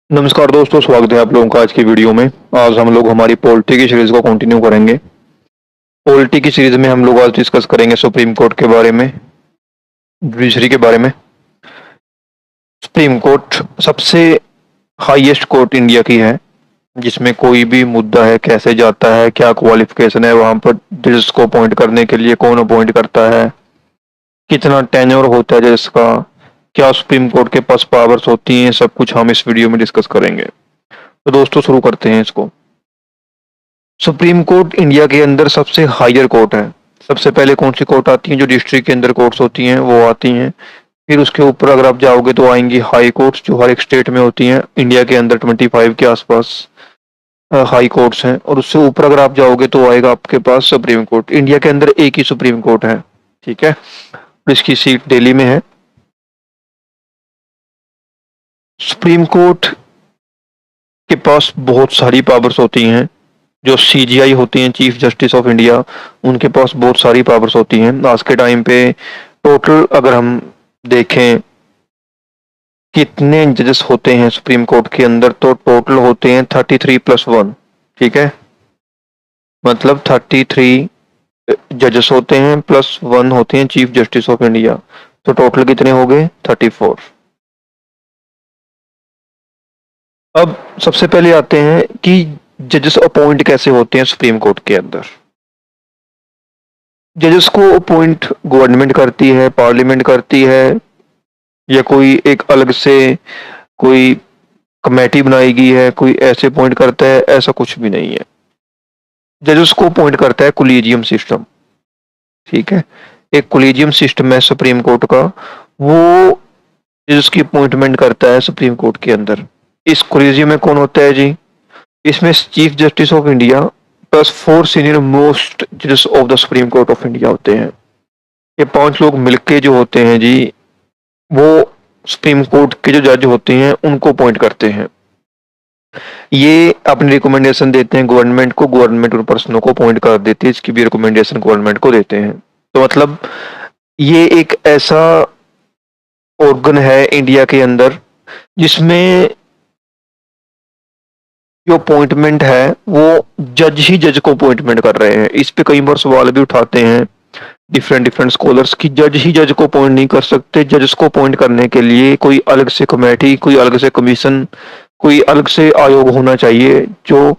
नमस्कार दोस्तों, स्वागत है आप लोगों का आज की वीडियो में। आज हम लोग हमारी पॉलिटी की सीरीज को कंटिन्यू करेंगे। पॉलिटी की सीरीज में हम लोग आज डिस्कस करेंगे सुप्रीम कोर्ट के बारे में, जुडिशरी के बारे में। सुप्रीम कोर्ट सबसे हाईएस्ट कोर्ट इंडिया की है, जिसमें कोई भी मुद्दा है, कैसे जाता है, क्या क्वालिफिकेशन है, वहां पर जजेस को अपॉइंट करने के लिए कौन अपॉइंट करता है, कितना टेन्योर होता है जजेस का, क्या सुप्रीम कोर्ट के पास पावर्स होती हैं, सब कुछ हम इस वीडियो में डिस्कस करेंगे। तो दोस्तों शुरू करते हैं इसको। सुप्रीम कोर्ट इंडिया के अंदर सबसे हायर कोर्ट है। सबसे पहले कौन सी कोर्ट आती है? जो डिस्ट्रिक्ट के अंदर कोर्ट्स होती हैं वो आती हैं। फिर उसके ऊपर अगर आप जाओगे तो आएंगी हाई कोर्ट्स, जो हर एक स्टेट में होती हैं। इंडिया के अंदर 25 के आसपास हाई कोर्ट्स हैं। और उससे ऊपर अगर आप जाओगे तो आएगा आपके पास सुप्रीम कोर्ट। इंडिया के अंदर एक ही सुप्रीम कोर्ट है, ठीक है। इसकी सीट दिल्ली में है। सुप्रीम कोर्ट के पास बहुत सारी पावर्स होती हैं। जो सीजीआई होती हैं, चीफ जस्टिस ऑफ इंडिया, उनके पास बहुत सारी पावर्स होती हैं। आज के टाइम पे टोटल अगर हम देखें कितने जजेस होते हैं सुप्रीम कोर्ट के अंदर, तो टोटल होते हैं 33+1, ठीक है। मतलब 33 जजेस होते हैं +1 होते हैं चीफ जस्टिस ऑफ इंडिया। तो टोटल कितने हो गए? 34। अब सबसे पहले आते हैं कि जजेस अपॉइंट कैसे होते हैं सुप्रीम कोर्ट के अंदर। जजेस को अपॉइंट गवर्नमेंट करती है, पार्लियामेंट करती है, या कोई एक अलग से कोई कमेटी बनाई गई है, कोई ऐसे अपॉइंट करता है? ऐसा कुछ भी नहीं है। जजेस को अपॉइंट करता है कोलिजियम सिस्टम, ठीक है। एक कोलिजियम सिस्टम है सुप्रीम कोर्ट का, वो जजेस की अपॉइंटमेंट करता है सुप्रीम कोर्ट के अंदर। इस कोलिजियम में कौन होता है जी? इसमें chief justice of India plus 4 senior most जजेस of the supreme Court of India होते हैं। ये 5 लोग मिलके जो होते हैं जी, वो सुप्रीम कोर्ट के जो जज होते हैं उनको अपॉइंट करते हैं। ये अपनी रिकमेंडेशन देते हैं गवर्नमेंट को, गवर्नमेंट उन पर्सनों को अपॉइंट कर देती है, इसकी भी रिकमेंडेशन गवर्नमेंट को देते हैं। तो मतलब ये एक ऐसा ऑर्गन है इंडिया के अंदर जिसमें जो अपॉइंटमेंट है वो जज ही जज को अपॉइंटमेंट कर रहे हैं। इस पे कई बार सवाल भी उठाते हैं डिफरेंट स्कॉलर्स की, जज ही जज को अपॉइंट नहीं कर सकते। जजेस को अपॉइंट करने के लिए कोई अलग से कमेटी, कोई अलग से कमीशन, कोई अलग से आयोग होना चाहिए जो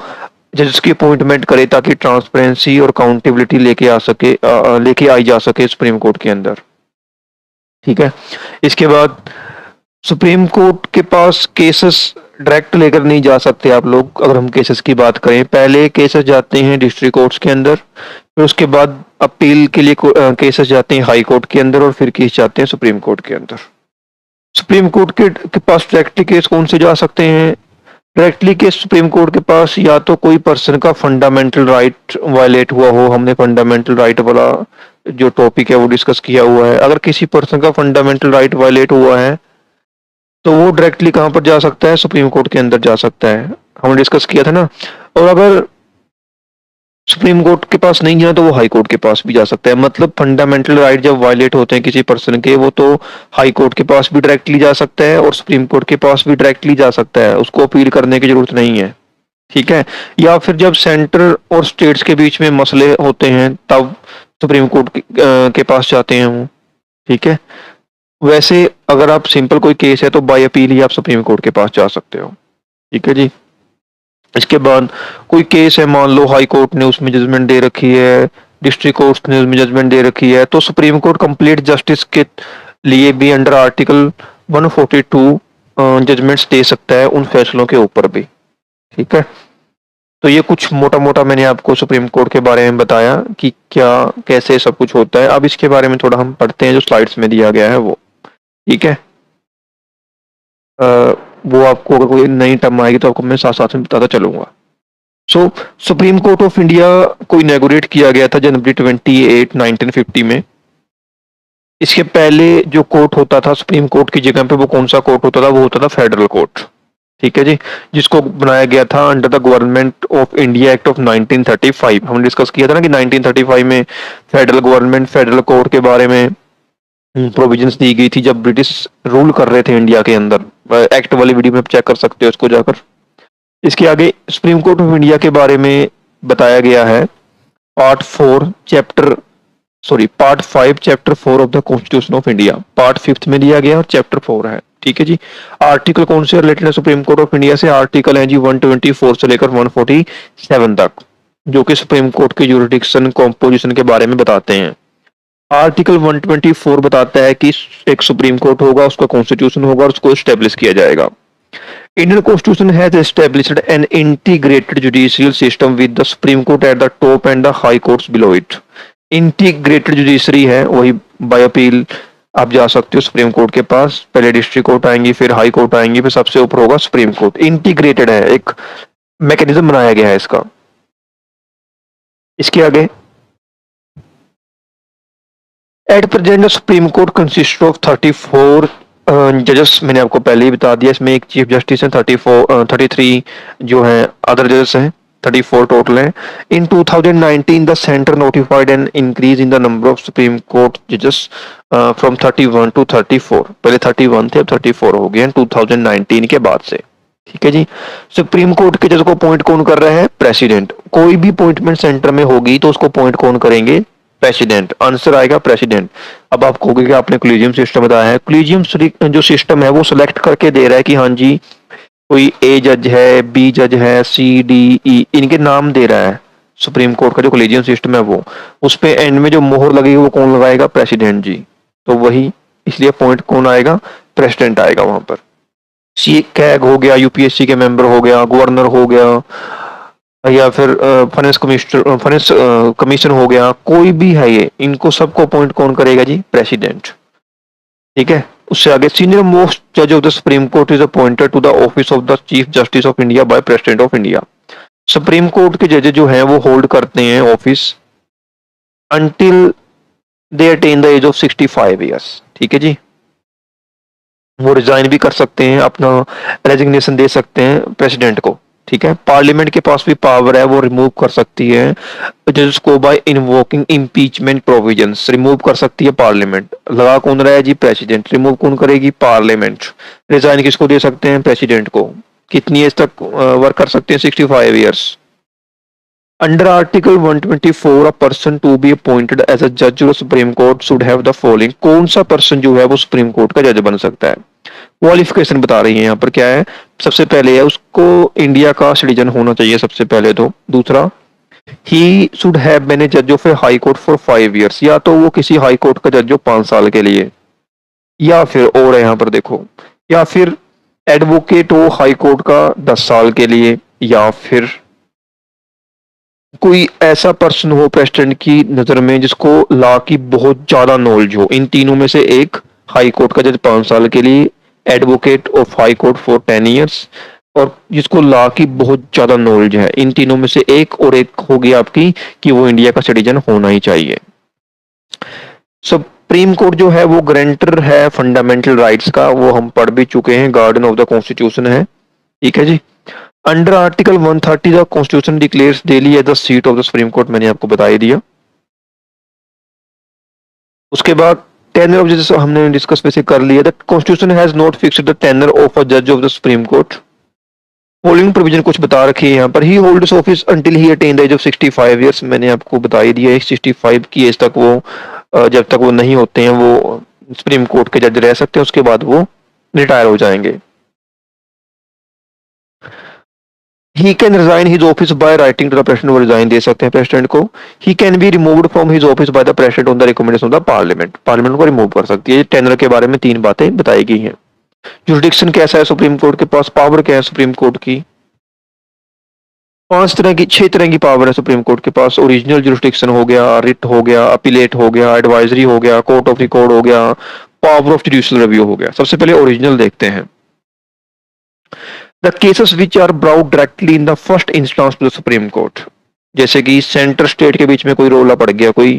जजेस की अपॉइंटमेंट करे, ताकि ट्रांसपेरेंसी और अकाउंटेबिलिटी लेके आई जा सके सुप्रीम कोर्ट के अंदर, ठीक है। इसके बाद सुप्रीम कोर्ट के पास केसेस डायरेक्ट लेकर नहीं जा सकते आप लोग। अगर हम केसेस की बात करें, पहले केसेस जाते हैं डिस्ट्रिक्ट कोर्ट्स के अंदर, फिर उसके बाद अपील के लिए केसेस जाते हैं हाई कोर्ट के अंदर, और फिर केस जाते हैं सुप्रीम कोर्ट के अंदर। सुप्रीम कोर्ट के पास डायरेक्टली केस कौन से जा सकते हैं? डायरेक्टली केस सुप्रीम कोर्ट के पास या तो कोई पर्सन का फंडामेंटल राइट वायलेट हुआ हो, हमने फंडामेंटल राइट वाला जो टॉपिक है वो डिस्कस किया हुआ है। अगर किसी पर्सन का फंडामेंटल राइट वायलेट हुआ है तो वो डायरेक्टली कहां पर जा सकता है? सुप्रीम कोर्ट के अंदर जा सकता है। हमने डिस्कस किया था ना। और अगर सुप्रीम कोर्ट के पास नहीं गया तो वो हाई कोर्ट के पास भी जा सकता है। मतलब फंडामेंटल राइट जब वायलेट होते हैं किसी पर्सन के, वो तो हाई कोर्ट के पास भी डायरेक्टली जा सकता है और सुप्रीम कोर्ट के पास भी डायरेक्टली जा सकता है। उसको अपील करने की जरूरत नहीं है, ठीक है। या फिर जब सेंटर और स्टेट्स के बीच में मसले होते हैं तब सुप्रीम कोर्ट के पास जाते हैं वो, ठीक है। वैसे अगर आप सिंपल कोई केस है तो बाय अपील ही आप सुप्रीम कोर्ट के पास जा सकते हो, ठीक है जी। इसके बाद कोई केस है, मान लो हाई कोर्ट ने उसमें जजमेंट दे रखी है, डिस्ट्रिक्ट कोर्ट ने उसमें जजमेंट दे रखी है, तो सुप्रीम कोर्ट कंप्लीट जस्टिस के लिए भी अंडर आर्टिकल 142 जजमेंट्स दे सकता है उन फैसलों के ऊपर भी, ठीक है। तो ये कुछ मोटा मोटा मैंने आपको सुप्रीम कोर्ट के बारे में बताया कि क्या कैसे सब कुछ होता है। अब इसके बारे में थोड़ा हम पढ़ते हैं जो स्लाइड्स में दिया गया है वो, ठीक है। वो आपको अगर कोई नई टर्म आएगी तो आपको मैं साथ साथ में बताता चलूंगा। सो सुप्रीम कोर्ट ऑफ इंडिया को इनॉग्रेट किया गया था जनवरी 28 1950 में। इसके पहले जो कोर्ट होता था सुप्रीम कोर्ट की जगह पे, वो कौन सा कोर्ट होता था? वो होता था फेडरल कोर्ट, ठीक है जी, जिसको बनाया गया था under the government of India act of 1935। हमने डिस्कस किया था ना कि 1935 में फेडरल गवर्नमेंट फेडरल कोर्ट के बारे में प्रोविजंस दी गई थी जब ब्रिटिश रूल कर रहे थे इंडिया के अंदर। एक्ट वाली वीडियो में चेक कर सकते हो उसको जाकर। इसके आगे सुप्रीम कोर्ट ऑफ इंडिया के बारे में बताया गया है। Part 5 chapter 4 of the constitution of India, part 5 में दिया गया और चैप्टर 4 है। ठीक है जी। आर्टिकल कौन से रिलेटेड है सुप्रीम कोर्ट ऑफ इंडिया से? आर्टिकल है जी 124 से लेकर 147 तक, जो कि सुप्रीम कोर्ट के जुरिडिक्शन कॉम्पोजिशन के बारे में बताते हैं। आर्टिकल 124 बताता है कि एक सुप्रीम कोर्ट होगा, उसका कॉन्स्टिट्यूशन होगा और उसको स्टेब्लिश किया जाएगा। Indian Constitution has established an integrated judicial system with the Supreme Court at the top and the high courts below it. Integrated judiciary है, वही बाय अपील आप जा सकते हो सुप्रीम कोर्ट के पास। पहले डिस्ट्रिक्ट कोर्ट आएंगी, फिर हाई कोर्ट आएंगी, फिर सबसे ऊपर होगा सुप्रीम कोर्ट। इंटीग्रेटेड है, एक मैकेनिज्म बनाया गया है इसका। इसके आगे at present the supreme court consist of 34 जजेस। मैंने आपको पहले ही बता दिया, इसमें एक चीफ जस्टिस है, 33 जो है अदर जजेस हैं, 34 टोटल हैं। इन 2019 the centre notified an increase in the number of supreme court जजेस फ्रॉम 31 टू 34। पहले 31 थे, अब 34 हो गए 2019 के बाद से। ठीक है जी। सुप्रीम कोर्ट के जज को अपॉइंट कौन कर रहे हैं? प्रेसिडेंट। कोई भी अपॉइंटमेंट सेंटर में होगी तो उसको अपॉइंट कौन करेंगे? प्रेसिडेंट। आंसर आएगा प्रेसिडेंट। अब आप कहोगे कि आपने कोलिजियम सिस्टम बताया है। कोलिजियम जो सिस्टम है वो सिलेक्ट करके दे रहा है कि हाँ जी कोई ए जज है, बी जज है, सी डी ई, इनके नाम दे रहा है। सुप्रीम कोर्ट का जो कोलिजियम सिस्टम है वो, उस पे एंड में जो मोहर लगेगी वो कौन लगाएगा? प्रेसिडेंट जी। तो वही इसलिए पॉइंट कौन आएगा? प्रेसिडेंट आएगा वहां पर। सी कैग हो गया, यूपीएससी के मेंबर हो गया, गवर्नर हो गया, या फिर फाइनेंस कमीशन हो गया, कोई भी है ये, इनको सबको अपॉइंट कौन करेगा जी? प्रेसिडेंट। ठीक है। उससे आगे सीनियर मोस्ट जज of the supreme court is appointed to the office of the chief justice of India by president of India. Supreme court के जज जो हैं वो होल्ड करते हैं office until they attain the age of 65 years. ठीक है जी। वो रिजाइन भी कर सकते हैं, अपना रेजिग्नेशन दे सकते हैं प्रेसिडेंट को। ठीक है। पार्लियामेंट के पास भी पावर है, वो रिमूव कर सकती है जजेस को by invoking impeachment provisions. Remove कर सकती है पार्लियामेंट। लगा कौन रहा है जी? प्रेसिडेंट। रिमूव कौन करेगी? पार्लियामेंट। रिजाइन किसको दे सकते हैं? प्रेसिडेंट को। कितनी एज तक वर्क कर सकते हैं? 65 years. Under article 124 a person to be appointed as a जज of supreme Court should have the following. कौन सा पर्सन जो है वो सुप्रीम कोर्ट का जज बन सकता है? क्वालिफिकेशन बता रही है यहाँ पर। क्या है? सबसे पहले है उसको इंडिया का सिटीजन होना चाहिए सबसे पहले तो। दूसरा, he should have been a जज of a high court for 5 years. या तो वो किसी हाई कोर्ट का जज हो 5 साल के लिए, या फिर और है यहाँ पर देखो, या फिर एडवोकेट हो हाई कोर्ट का 10 साल के लिए, या फिर कोई ऐसा पर्सन हो प्रेसिडेंट की नजर में जिसको लॉ की बहुत ज्यादा नॉलेज हो। इन तीनों में से एक, हाई कोर्ट का जज 5 साल के लिए, advocate of high court for 10 years, और जिसको लॉ की बहुत ज्यादा नॉलेज है। इन तीनों में से एक, और एक होगी आपकी कि वो इंडिया का सिटीजन होना ही चाहिए। सुप्रीम कोर्ट जो है वो ग्रांटर है फंडामेंटल राइट्स का, वो हम पढ़ भी चुके हैं, गार्डियन ऑफ द कॉन्स्टिट्यूशन है। ठीक है जी। Under article 130 the constitution declares Delhi as the seat of the supreme Court. मैंने आपको बता ही दिया। उसके बाद टेनर ऑफ जजेस हमने डिस्कस वैसे कर लिया। The constitution has not fixed the tenure of a जज of the supreme Court. Following provision कुछ बता रखी है यहाँ पर। He holds office until he attain the age of 65 years. मैंने आपको बता ही दिया है 65 की एज तक वो, जब तक वो नहीं होते हैं वो सुप्रीम कोर्ट के जज रह सकते हैं, उसके बाद वो रिटायर हो जाएंगे। He can resign his office by writing to the president। वो रिजाइन दे सकते हैं प्रेसिडेंट को। He can be removed from his office by the president on the recommendation of the parliament। Parliament को रिमूव कर सकती है। टेनर के बारे में 3 बातें बताई गई हैं। जुरिडिक्शन कैसा है सुप्रीम कोर्ट के पास? पावर क्या है सुप्रीम कोर्ट की? 6 तरह की पावर है सुप्रीम कोर्ट के पास। ओरिजिनल जुरिडिक्शन हो गया, रिट हो गया, अपीलेट हो गया, एडवाइजरी हो गया, कोर्ट ऑफ रिकॉर्ड हो गया, पावर ऑफ जुडिशियल रिव्यू हो गया। सबसे पहले ओरिजिनल देखते हैं। The cases which are brought directly in the first instance to the Supreme Court। जैसे कि सेंटर स्टेट के बीच में कोई रोला पड़ गया, कोई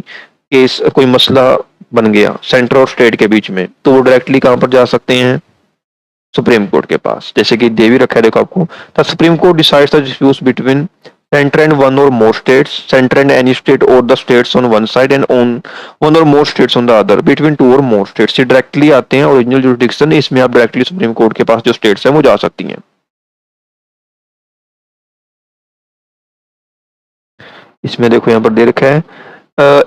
केस, कोई मसला बन गया सेंटर और स्टेट के बीच में, तो वो डायरेक्टली कहां पर जा सकते हैं? सुप्रीम कोर्ट के पास। जैसे कि दे भी रखा है देखो आपको। The supreme court decides the disputes between center and one or more states, center and any state or the states on one side and on one or more states on the other, between two or more states। ये directly आते हैं original jurisdiction, इसमें आप directly supreme court के पास जो states हैं वो जा सकती हैं। इसमें देखो यहाँ पर दे रखा है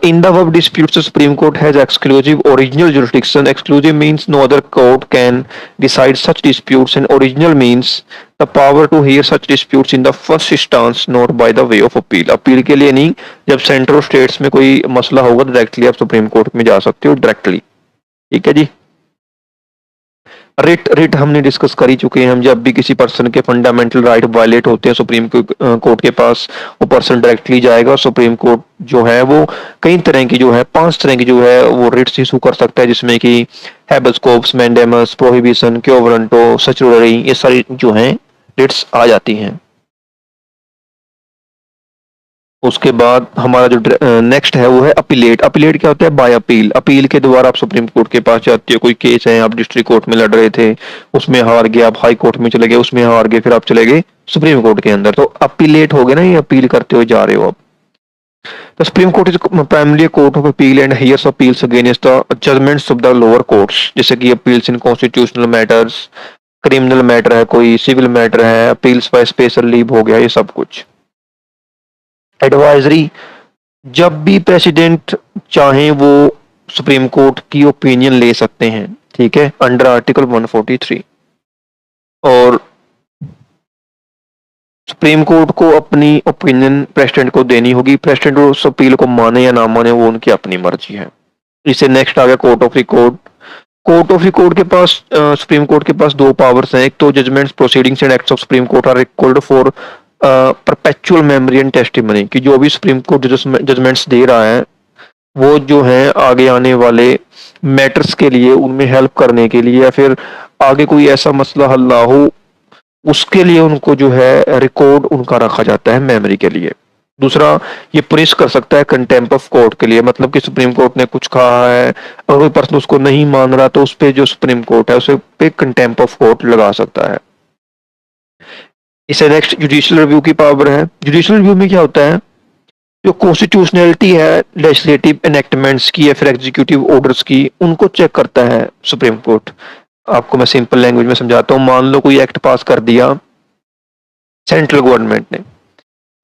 in the above disputes the Supreme Court has exclusive original jurisdiction। Exclusive means no other court can decide such disputes, and original means the power to hear such disputes in the first instance not by the way of appeal। Appeal के लिए नहीं, जब central states में कोई मसला होगा तो directly आप सुप्रीम कोर्ट में जा सकते हो डायरेक्टली। ठीक है जी। रिट हमने डिस्कस कर ही चुके हैं। हम जब भी किसी पर्सन के फंडामेंटल राइट वायलेट होते हैं सुप्रीम कोर्ट के पास, वो पर्सन डायरेक्टली जाएगा। सुप्रीम कोर्ट जो है वो कई तरह की जो है 5 तरह की जो है वो रिट्स इशू कर सकता है, जिसमें कि habeas corpus, mandamus, prohibition, quo warranto, certiorari, ये सारी जो है रिट्स आ जाती हैं। उसके बाद हमारा जो नेक्स्ट है वो है अपीलेट। अपीलेट क्या होता है? Bye appeal. अपील के द्वारा आप सुप्रीम कोर्ट के पास जाते हो। कोई केस है, आप डिस्ट्रिक्ट कोर्ट में लड़ रहे थे, उसमें हार गए, आप हाई कोर्ट में चले गए, उसमें हार गए, फिर आप चले गए सुप्रीम कोर्ट के अंदर, तो अपीलेट हो गए ना, ये अपील करते हुए जा रहे हो आप। The Supreme Court is primarily a court of appeal and hears appeals against the judgments of the lower courts। जैसे कि appeals in constitutional matters, criminal matter है, कोई civil matter है, appeals by special leave हो गया, ये सब कुछ। एडवाइजरी, जब भी प्रेसिडेंट चाहे वो सुप्रीम कोर्ट की ओपिनियन ले सकते हैं। ठीक है, अंडर आर्टिकल 143। और सुप्रीम कोर्ट को अपनी ओपिनियन प्रेसिडेंट को देनी होगी। प्रेसिडेंट उस अपील को माने या ना माने वो उनकी अपनी मर्जी है। इसे नेक्स्ट आ गया court of record. Court of record के पास सुप्रीम कोर्ट के पास 2 पावर्स हैं। एक तो judgments, proceedings and acts of supreme court are record for perpetual memory and testimony, कि जो भी सुप्रीम कोर्ट जजमेंट्स दे रहा है वो जो है आगे आने वाले मैटर्स के लिए, उनमें हेल्प करने के लिए, या फिर आगे कोई ऐसा मसला हल ना हो उसके लिए उनको जो है रिकॉर्ड उनका रखा जाता है मेमोरी के लिए। दूसरा, ये पुनिश कर सकता है कंटेम्प्ट ऑफ कोर्ट के लिए, मतलब कि सुप्रीम कोर्ट ने कुछ कहा है और कोई पर्सन उसको नहीं मान रहा तो उस पे जो सुप्रीम कोर्ट है उस पे कंटेम्प्ट ऑफ कोर्ट लगा सकता है। इसे नेक्स्ट जुडिशियल रिव्यू की पावर है। जुडिशियल रिव्यू में क्या होता है? जो कॉन्स्टिट्यूशनलिटी है लेजिस्लेटिव एनेक्टमेंट्स की या फिर एग्जीक्यूटिव ऑर्डर्स की, उनको चेक करता है सुप्रीम कोर्ट। आपको मैं सिंपल लैंग्वेज में समझाता हूँ। मान लो कोई एक्ट पास कर दिया सेंट्रल गवर्नमेंट ने,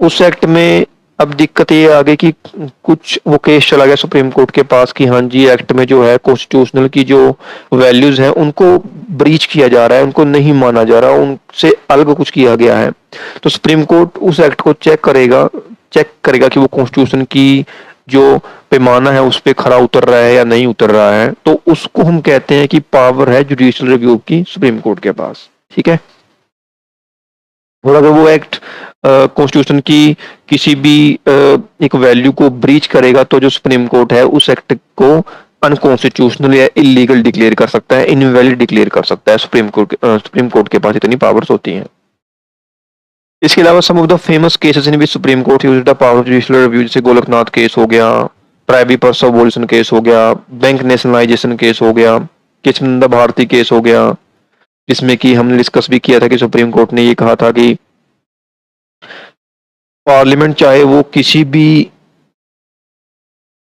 उस एक्ट में अब दिक्कत ये आ गई कि कुछ वो केस चला गया सुप्रीम कोर्ट के पास कि हाँ जी एक्ट में जो है कॉन्स्टिट्यूशनल की जो वैल्यूज हैं उनको ब्रीच किया जा रहा है, उनको नहीं माना जा रहा, उनसे अलग कुछ किया गया है। तो सुप्रीम कोर्ट उस एक्ट को चेक करेगा कि वो कॉन्स्टिट्यूशन की जो पैमाना है उस पर खरा उतर रहा है या नहीं उतर रहा है। तो उसको हम कहते हैं कि पावर है जुडिशियल रिव्यू की सुप्रीम कोर्ट के पास। ठीक है। और अगर वो एक्ट कॉन्स्टिट्यूशन की किसी भी एक वैल्यू को ब्रीच करेगा तो जो सुप्रीम कोर्ट है उस एक्ट को अनकॉन्स्टिट्यूशनल या इलीगल डिक्लेयर कर सकता है, इनवैलिड डिक्लेयर कर सकता है। सुप्रीम कोर्ट के पास इतनी पावर्स होती हैं। इसके अलावा some of the famous cases in which Supreme Court used the power of judicial review, जैसे गोलकनाथ केस हो गया, प्राइवेट पर्सन अबॉलिशन केस हो गया, बैंक नेशनलाइजेशन केस हो गया, कृष्णनंदा भारती केस हो गया, जिसमें कि हमने डिस्कस भी किया था कि सुप्रीम कोर्ट ने ये कहा था कि पार्लियामेंट चाहे वो किसी भी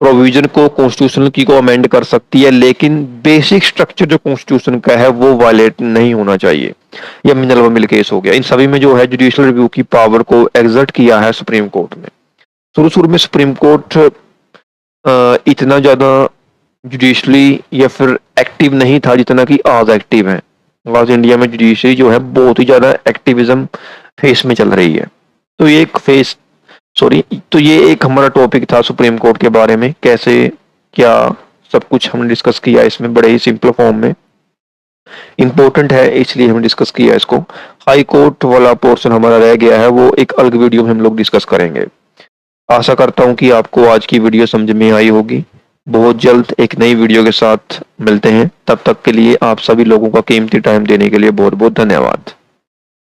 प्रोविजन को कॉन्स्टिट्यूशन की को अमेंड कर सकती है, लेकिन बेसिक स्ट्रक्चर जो कॉन्स्टिट्यूशन का है वो वायलेट नहीं होना चाहिए। यह मिनरवा मिल केस हो गया। इन सभी में जो है जुडिशियल रिव्यू की पावर को एग्जर्ट किया है सुप्रीम कोर्ट ने। शुरू में सुप्रीम कोर्ट इतना ज्यादा जुडिशली या फिर एक्टिव नहीं था जितना कि आज एक्टिव है। आज इंडिया में जुडिशरी जो है बहुत ही ज्यादा एक्टिविज्म फेस में चल रही है। तो ये एक हमारा टॉपिक था सुप्रीम कोर्ट के बारे में, कैसे क्या सब कुछ हमने डिस्कस किया इसमें बड़े ही सिंपल फॉर्म में। इंपॉर्टेंट है इसलिए हमने डिस्कस किया इसको। हाई कोर्ट वाला पोर्शन हमारा रह गया है, वो एक अलग वीडियो में हम लोग डिस्कस करेंगे। आशा करता हूं कि आपको आज की वीडियो समझ में आई होगी। बहुत जल्द एक नई वीडियो के साथ मिलते हैं। तब तक के लिए आप सभी लोगों का कीमती टाइम देने के लिए बहुत बहुत धन्यवाद।